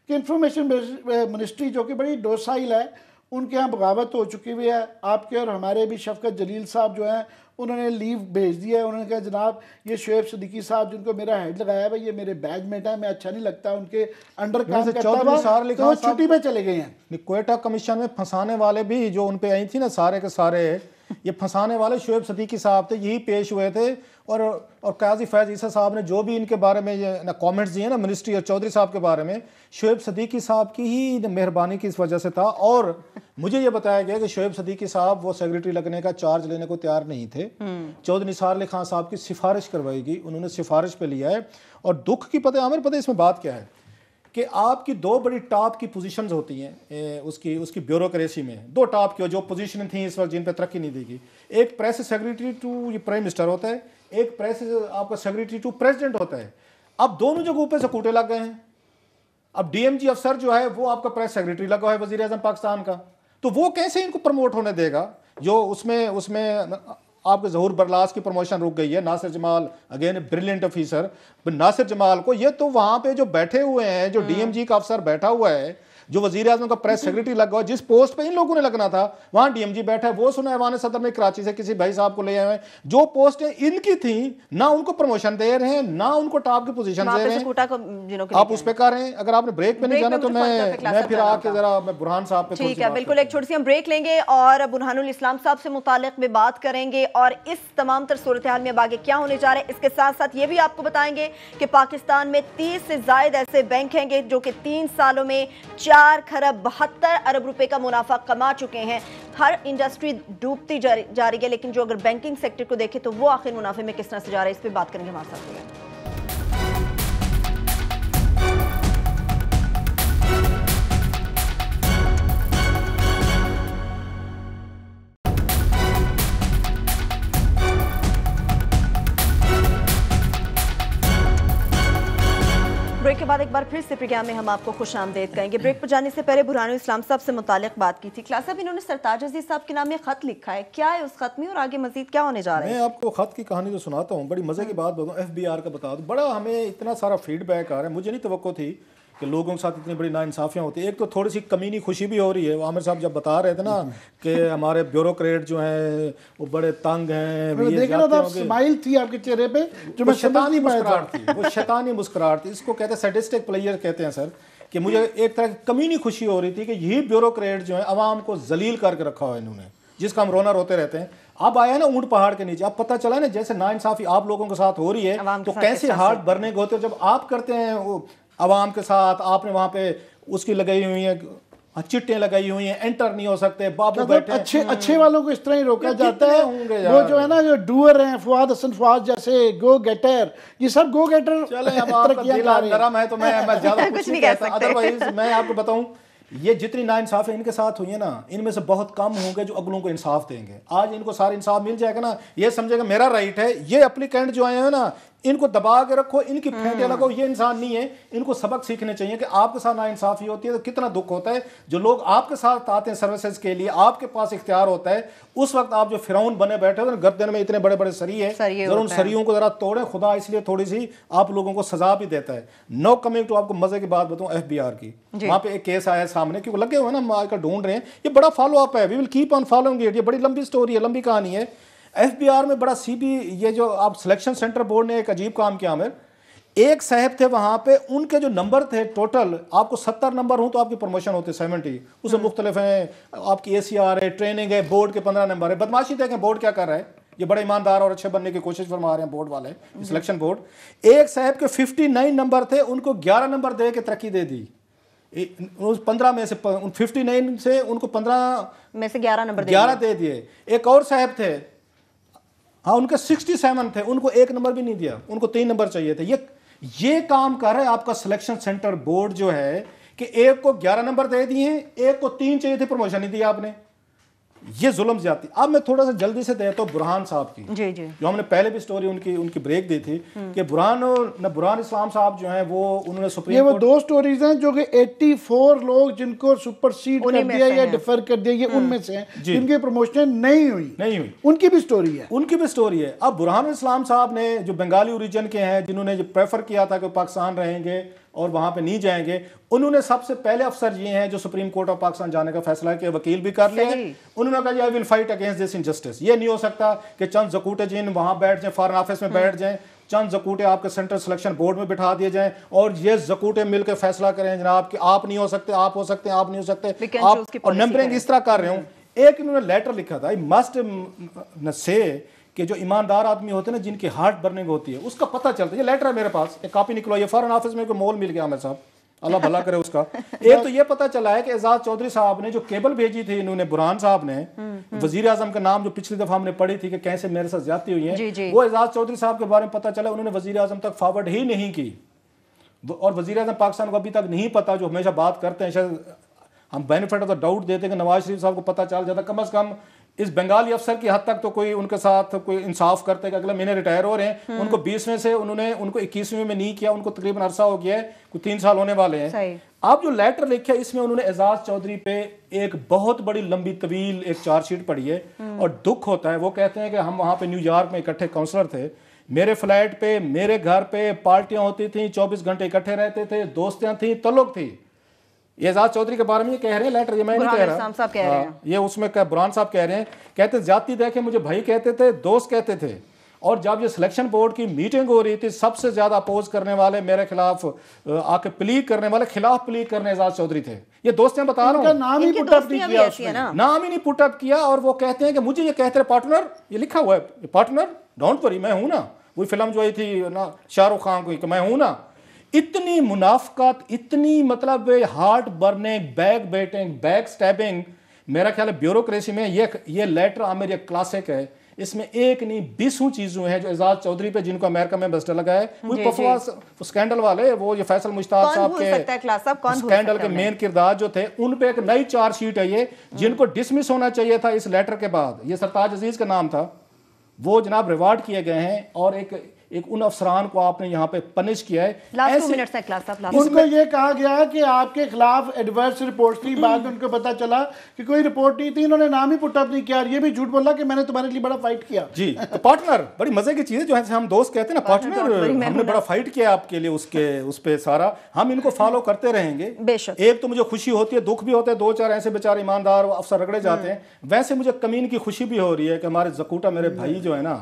कि इंफॉर्मेशन मिनिस्ट्री जो कि बड़ी डोसाइल है, उनके यहाँ बगावत हो चुकी हुई है। आपके और हमारे भी शफकत जलील साहब जो हैं उन्होंने लीव भेज दिया है। उन्होंने कहा जनाब ये शोएब सिद्दीकी साहब जिनको मेरा हेड लगाया भाई ये मेरे बैचमेट है, मैं अच्छा नहीं लगता उनके अंडर काम करता हुआ, तो छुट्टी पे चले गए हैं। क्वेटा कमीशन में फंसाने वाले भी जो उन पे आई थी ना, सारे के सारे ये फंसाने वाले शोएब सिद्दीकी साहब थे, यही पेश हुए थे। और काजी फैज ईसा साहब ने जो भी इनके बारे में ये ना कमेंट्स दिए ना मिनिस्ट्री और चौधरी साहब के बारे में, शोएब सिद्दीकी साहब की ही मेहरबानी की इस वजह से था। और मुझे ये बताया गया कि शोएब सिद्दीकी साहब वो सेक्रेटरी लगने का चार्ज लेने को तैयार नहीं थे। चौधरी निसार अली खान साहब की सिफारिश करवाई गई, उन्होंने सिफारिश पे लिया है। और दुख की पता आमिर, पता इसमें बात क्या है कि आपकी 2 बड़ी टॉप की पोजीशंस होती हैं उसकी ब्यूरोक्रेसी में। 2 टॉप की जो पोजीशन थी इस वक्त जिन पे तरक्की नहीं देगी, एक प्रेस सेक्रेटरी टू ये प्राइम मिनिस्टर होता है, एक प्रेस आपका सेक्रेटरी टू प्रेसिडेंट होता है। अब दोनों जगहों पे से कूटे लग गए हैं। अब डीएमजी अफसर जो है वो आपका प्रेस सेक्रेटरी लगा है वजीर आजम पाकिस्तान का, तो वो कैसे इनको प्रमोट होने देगा? जो उसमें आपके ज़हूर बरलास की प्रमोशन रुक गई है। Nasir Jamal again brilliant officer, Nasir Jamal को ये तो वहां पे जो बैठे हुए हैं, जो डीएमजी का अफसर बैठा हुआ है, जो वजीर आजम का प्रेस सेक्रेटरी लगा हुआ, जिस पोस्ट पे इन लोगों ने लगना था वहां डीएमजी बैठा है। वो सुना ऐवान सदर में कराची से किसी भाई साहब को ले आए हैं, जो पोस्टें इनकी थी ना उनको प्रमोशन दे रहे हैं ना उनको टॉप की पोजीशन दे रहे हैं। आप उस पे कर रहे हैं। अगर आपने ब्रेक पे नहीं जाना तो मैं फिर आके जरा मैं बुरहान साहब पे ठीक है, बिल्कुल एक छोटी सी हम ब्रेक लेंगे और बुरहानुल इस्लाम साहब से मुतालिक में बात करेंगे और इस तमाम तर सूरत हाल में अब आगे क्या होने जा रहा है। इसके साथ साथ ये भी आपको बताएंगे कि पाकिस्तान में 30 से ज्यादा ऐसे बैंक हैं जो कि 3 सालों में 4 खरब 72 अरब रुपए का मुनाफा कमा चुके हैं। हर इंडस्ट्री डूबती जा रही है, लेकिन जो अगर बैंकिंग सेक्टर को देखें तो वो आखिर मुनाफे में किस तरह से जा रहा है, इस पर बात करेंगे हमारे साथ। ब्रेक के बाद एक बार फिर से प्रोग्राम में हम आपको खुश आमदेद कहेंगे। ब्रेक पर जाने से पहले बुरहानुल इस्लाम साहब से मुतालिक बात की थी। क्लास साहब इन्होंने सरताज अजीज साहब के नाम में खत लिखा है, क्या है उस खत में और आगे मजीद क्या होने जा रहा है? मैं आपको खत की कहानी तो सुनाता हूँ, बड़ी मजे की बात बताऊँ, FBR का बता दूँ। बड़ा हमें इतना सारा फीडबैक आ रहा है, मुझे नहीं तवक्को थी कि लोगों के साथ इतनी बड़ी नाइंसाफियाँ होती है। एक तो थोड़ी सी कमीनी खुशी भी हो रही है। आमिर साहब जब बता रहे थे ना कि हमारे ब्यूरोक्रेट जो हैं वो बड़े तंग हैं, स्माइल थी आपके चेहरे पे जो मैं शैतानी मुस्कुराहट थी, वो शैतानी मुस्कुराहट थी। इसको कहते हैं सैडिस्टिक प्लेयर कहते हैं सर, कि मुझे एक तरह की कमीनी खुशी हो रही थी कि यही ब्यूरोक्रेट जो है अवाम को जलील करके रखा हुआ है इन्होंने। जिसका हम रोना रोते रहते हैं। अब आया ना ऊंट पहाड़ के नीचे, अब पता चला ना जैसे नाइंसाफी आप लोगों के साथ हो रही है तो कैसे हार्ट भरने के होते हैं जब आप करते हैं वो अवाम के साथ। आपने वहां पे उसकी लगाई हुई है, चिट्टियां लगाई हुई हैं, एंटर नहीं हो सकते, बाबू बैठे अच्छे वालों को इस तरह ही रोका जाता है। वो जो है ना जो डूअर हैं, फुआद हसन फुआद जैसे गो गेटर, ये सब गो गेटर। चले अब आपका दिल नरम है तो मैं ज्यादा कुछ नहीं कह सकता। अदरवाइज मैं आपको बताऊं, ये जितनी नाइंसाफी इनके साथ हुई है ना, इनमें से बहुत कम होंगे जो अगलों को इंसाफ देंगे। आज इनको सारा इंसाफ मिल जाएगा ना, ये समझेगा मेरा राइट है। ये एप्लीकेंट जो आए हैं ना, इनको दबा के रखो, इनकी फेंटे लगाओ, ये इंसान नहीं है। इनको सबक सीखने चाहिए कि आपके साथ नाइंसाफी होती है तो कितना दुख होता है। जो लोग आपके साथ आते हैं सर्विसेज के लिए, आपके पास इख्तियार होता है, उस वक्त आप जो फिरौन बने बैठे हो, गर्दन में इतने बड़े बड़े सरी है, जरा उन सरियों को जरा तोड़े। खुदा इसलिए थोड़ी सी आप लोगों को सजा भी देता है। नो कमिंग टू, आपको मजे की बात बताऊं, FBR की वहां पे एक केस आया सामने, क्योंकि लगे हुए ना आजकल ढूंढ रहे हैं। ये बड़ा फॉलो अप है, we will keep on following it. ये बड़ी लंबी स्टोरी है, लंबी कहानी है। FBR में बड़ा CB, ये जो आप सिलेक्शन सेंटर बोर्ड ने एक अजीब काम किया आमिर। एक साहब थे वहां पे, उनके जो नंबर थे टोटल, आपको 70 नंबर हो तो आपकी प्रमोशन होती है 70, उसमें मुख्तलिफ हैं, आपकी ACR है, ट्रेनिंग है, बोर्ड के 15 नंबर है। बदमाशी देखें बोर्ड क्या कर रहा है, ये बड़े ईमानदार और अच्छे बनने की कोशिश फरमा रहे हैं बोर्ड वाले, सिलेक्शन बोर्ड। एक साहब के 59 नंबर थे, उनको 11 नंबर दे के तरक्की दे दी। 15 में से 59 से उनको 15 में से 11 नंबर 11 दे दिए। एक और साहब थे, हाँ, उनके 67 थे, उनको 1 नंबर भी नहीं दिया, उनको 3 नंबर चाहिए थे। ये काम कर रहा है आपका सिलेक्शन सेंटर बोर्ड जो है कि एक को 11 नंबर दे दिए, एक को 3 चाहिए थे, प्रमोशन नहीं दिया आपने। ये जुल्म ज्यादती। अब मैं थोड़ा सा जल्दी से देता हूँ बुरहान साहब की, जी जी, जो हमने पहले भी स्टोरी उनकी ब्रेक दी थी कि बुरहान इस्लाम साहब जो हैं वो उन्होंने सुप्रीम कोर्ट, वो 2 स्टोरीज हैं जो कि 84 लोग जिनको सुपरसीड कर दिया या डिफर कर दिया, ये उनमें से हैं जिनकी प्रमोशन नहीं हुई, उनकी भी स्टोरी है। अब बुरहान इस्लाम साहब ने, जो बंगाली ओरिजिन के हैं, जिन्होंने जो प्रेफर किया था कि पाकिस्तान रहेंगे और वहां पे नहीं जाएंगे, उन्होंने सबसे पहले अफसर ये हैं जो सुप्रीम कोर्ट ऑफ पाकिस्तान जाने का फैसला किया, वकील भी कर लिया। उन्होंने कहा I will fight against this injustice. ये नहीं हो सकता कि चंद जकूटे जिन वहां बैठ जाए, फॉरेन ऑफिस में बैठ जाएं, चंद जकूटे आपके सेंट्रल सिलेक्शन बोर्ड में बिठा दिए जाएं और ये जकूटे मिलकर फैसला करें जनाब कि आप नहीं हो सकते, आप हो सकते हैं, आप नहीं हो सकते, आप, और नंबरिंग इस तरह कर रहे हूं। एक इन्होंने लेटर लिखा था, आई मस्ट से कि जो ईमानदार आदमी होते हैं ना, जिनकी हार्ट बर्निंग होती है, उसका पता चलता है। ये लेटर है मेरे पास, एक कॉपी निकलवाई, फॉरेन ऑफिस में कोई मोल मिल गया मेरे साहब, अल्लाह भला करे उसका। एक तो ये पता चला है कि एजाज चौधरी साहब ने जो केबल भेजी थी इन्होंने, बुरहान साहब ने, वजीर आजम का नाम जो पिछली दफा हमने पढ़ी थी कि कैसे मेरे साथ ज्यादती हुई है, वो एजाज चौधरी साहब के बारे में पता चला, उन्होंने वजीर आजम तक फॉरवर्ड ही नहीं की। और वजीर आजम पाकिस्तान को अभी तक नहीं पता, जो हमेशा बात करते हैं, शायद हम बेनिफिट ऑफ द डाउट देते हैं कि नवाज शरीफ साहब को पता चल जाता, कम अज कम इस बंगाली अफसर की हद तक तो कोई उनके साथ कोई इंसाफ करते, अगले महीने रिटायर हो रहे हैं, उनको 20वें से उन्होंने उनको 21वें में नहीं किया, उनको तकरीबन अरसा हो गया है, कुछ 3 साल होने वाले हैं। आप जो लेटर लिखे इसमें उन्होंने एजाज चौधरी पे एक बहुत बड़ी लंबी तवील एक चार्जशीट पढ़ी है और दुख होता है। वो कहते हैं कि हम वहां पे न्यूयॉर्क में इकट्ठे काउंसलर थे, मेरे फ्लैट पे, मेरे घर पे पार्टियां होती थी, 24 घंटे इकट्ठे रहते थे, दोस्तियां थी, तल्लुक थी। ये एजाज चौधरी के बारे में ये कह रहे हैं लेटर, ये मैं नहीं कह रहा, ये उसमें बुरहान साहब कह रहे हैं, कहते जाति देखे मुझे भाई कहते थे, दोस्त कहते थे, और जब ये सिलेक्शन बोर्ड की मीटिंग हो रही थी, सबसे ज्यादा अपोज करने वाले, मेरे खिलाफ आके प्ली करने वाले, खिलाफ प्ली करने एजाज चौधरी थे। ये दोस्त बता रहा हूँ, नाम ही पुटअप नहीं किया उसने, नाम ही नहीं पुटअप किया। और वो कहते हैं कि मुझे ये कहते रहे पार्टनर, ये लिखा हुआ है पार्टनर, डोंट वरी, मैं हूं ना, वही फिल्म जो आई थी ना शाहरुख खान को, मैं हूं ना। इतनी मुनाफकत, इतनी मतलब हार्ट बर्निंग, बैक स्टैबिंग, मेरा ख्याल है ब्यूरोक्रेसी में ये लेटर आमिर एक क्लासिक है। इसमें एक नहीं 20 चीजों हैं जो एजाज चौधरी पे, जिनको अमेरिका में एम्बेसडर लगा है, वही पफवास स्कैंडल वाले, वो ये फैसल मुश्ताक साहब के स्कैंडल के मेन किरदार जो थे, उन पे एक नई चार्जशीट है ये, जिनको डिसमिस होना चाहिए था इस लेटर के बाद। ये सरताज अजीज का नाम था, वो जनाब रिवार्ड किए गए हैं, और एक उन अफसरान को आपने यहाँ पे पनिश किया है। उनको ये कहा गया कि आपके खिलाफ एडवर्स रिपोर्ट थी, बाद में उनको पता चला कि कोई रिपोर्ट नहीं थी, इन्होंने नाम ही पुटअप नहीं किया, ये भी झूठ बोला कि मैंने तुम्हारे लिए बड़ा फाइट किया। जी पार्टनर, बड़ी मजे की चीज है, जो है हम दोस्त कहते हैं ना, पार्टनर हमने बड़ा फाइट किया आपके लिए, उस पे सारा हम इनको फॉलो करते रहेंगे। एक तो मुझे खुशी होती है, दुख भी होता है, 2-4 ऐसे बेचारे ईमानदार अफसर रगड़े जाते हैं। वैसे मुझे कमीन की खुशी भी हो रही है कि हमारे जकूटा मेरे भाई जो है ना,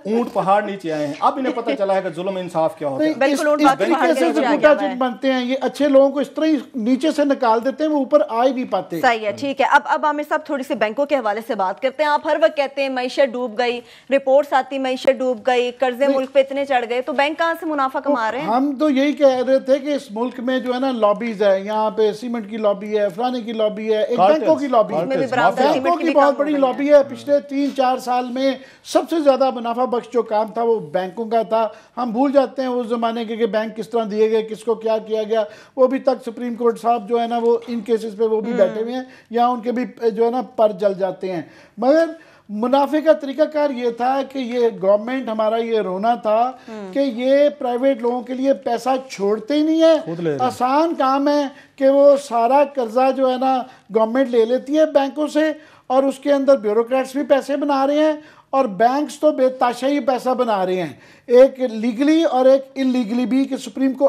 ऊंट पहाड़ नीचे आए हैं। अब इन्हें पता चला है कि जुल्म इंसाफ क्या होता है। बिल्कुल, उन इस बातों तरीके से जो गुंडाजिन बनते हैं, ये अच्छे लोगों को इस तरह ही नीचे से निकाल देते हैं, वो ऊपर आ ही नहीं पाते। सही है, ठीक है। अब आमिर साहब थोड़ी सी बैंकों के हवाले से बात करते हैं। आप हर वक्त कहते हैं मईशत डूब गई, रिपोर्ट्स आती मईशत डूब गई, कर्जे मुल्क पे इतने चढ़ गए, तो बैंक कहाँ से मुनाफा कमा रहे हैं? हम तो यही कह रहे थे कि इस मुल्क में जो है ना लॉबीज है, यहाँ पे सीमेंट की लॉबी है, फलाने की लॉबी है, एक बैंकों की लॉबी है, बैंकों की बहुत बड़ी लॉबी है। पिछले 3-4 साल में सबसे ज्यादा मुनाफा बख्श जो काम था वो बैंकों का था। हम भूल जाते हैं उस जमाने के कि बैंक किस तरह दिए गए, किसको क्या किया गया। वो अभी तक सुप्रीम कोर्ट साहब जो है ना वो इन केसेस पे वो भी बैठे हुए हैं, या उनके भी जो है ना पर जल जाते हैं। मगर मुनाफे का तरीकाकार ये था कि ये गवर्नमेंट हमारा ये रोना था कि ये प्राइवेट लोगों के लिए पैसा छोड़ते ही नहीं है। आसान काम है कि वो सारा कर्जा जो है ना गवर्नमेंट ले लेती है बैंकों से, और उसके अंदर ब्यूरोक्रेट्स भी पैसे बना रहे हैं, और बैंक्स तो बेताशाही पैसा बना रहे हैं, एक लीगली और एक इलीगली भी, कि सुप्रीम को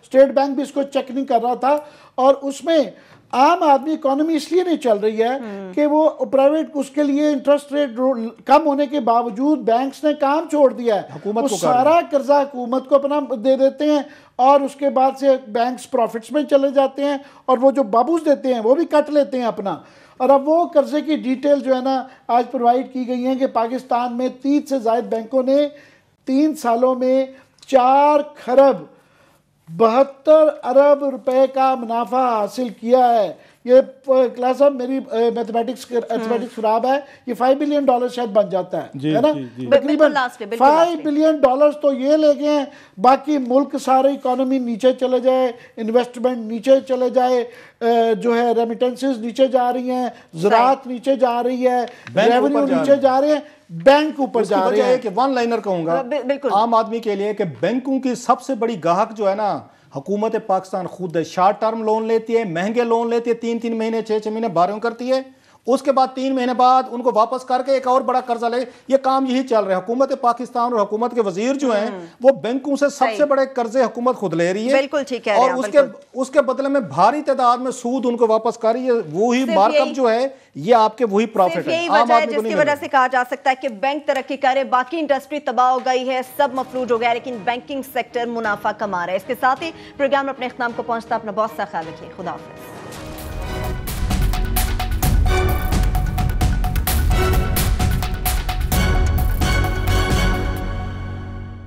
स्टेट बैंक भी इसको चेक नहीं कर रहा था। और उसमें आम आदमी इकोनॉमी इसलिए नहीं चल रही है कि वो प्राइवेट, उसके लिए इंटरेस्ट रेट कम होने के बावजूद बैंक्स ने काम छोड़ दिया है। हुकूमत को सारा कर्जा हुकूमत को अपना दे देते हैं, और उसके बाद से बैंक्स प्रॉफिट्स में चले जाते हैं, और वो जो बाबूस देते हैं वो भी कट लेते हैं अपना। और अब वो कर्जे की डिटेल जो है ना आज प्रोवाइड की गई है कि पाकिस्तान में 30 से ज़ायद बैंकों ने 3 सालों में 4 खरब 72 अरब रुपए का मुनाफा हासिल किया है। ये क्लास साहब मेरी मैथमेटिक्स खराब है, ये $5 बिलियन शायद बन जाता है ना, तकरीबन $5 बिलियन तो ये ले गए हैं। बाकी मुल्क सारे इकोनॉमी नीचे चले जाए, इन्वेस्टमेंट नीचे चले जाए, जो है रेमिटेंसेस नीचे जा रही हैं, ज़राअत नीचे जा रही है, रेवेन्यू नीचे जा रहे हैं, बैंक ऊपर जा रहे हैं। कि वन लाइनर कहूंगा आम आदमी के लिए कि बैंकों की सबसे बड़ी गाहक जो है ना हुकूमत पाकिस्तान खुद है। शॉर्ट टर्म लोन लेती है, महंगे लोन लेती है, 3-3 महीने 6-6 महीने बारियों करती है, उसके बाद 3 महीने बाद उनको वापस करके एक और बड़ा कर्जा ले। ये काम यही चल रहा है। हुकूमत पाकिस्तान और हुकूमत के वजीर जो हैं वो बैंकों से सबसे बड़े कर्जे हुकूमत खुद ले रही है। बिल्कुल ठीक है। और उसके बदले में भारी तादाद में सूद उनको वापस कर रही है। वही मार्कअप जो है ये आपके वही प्रॉफिट है। वजह है जिसकी वजह से कहा जा सकता है कि बैंक तरक्की करे, बाकी इंडस्ट्री तबाह हो गई है, सब मफलूज हो गया, लेकिन बैंकिंग सेक्टर मुनाफा कमा रहा है। इसके साथ ही प्रोग्राम अपने इख्तिताम को पहुंचता। अपना बहुत सा ख्याल रखिए। खुदा हाफिज।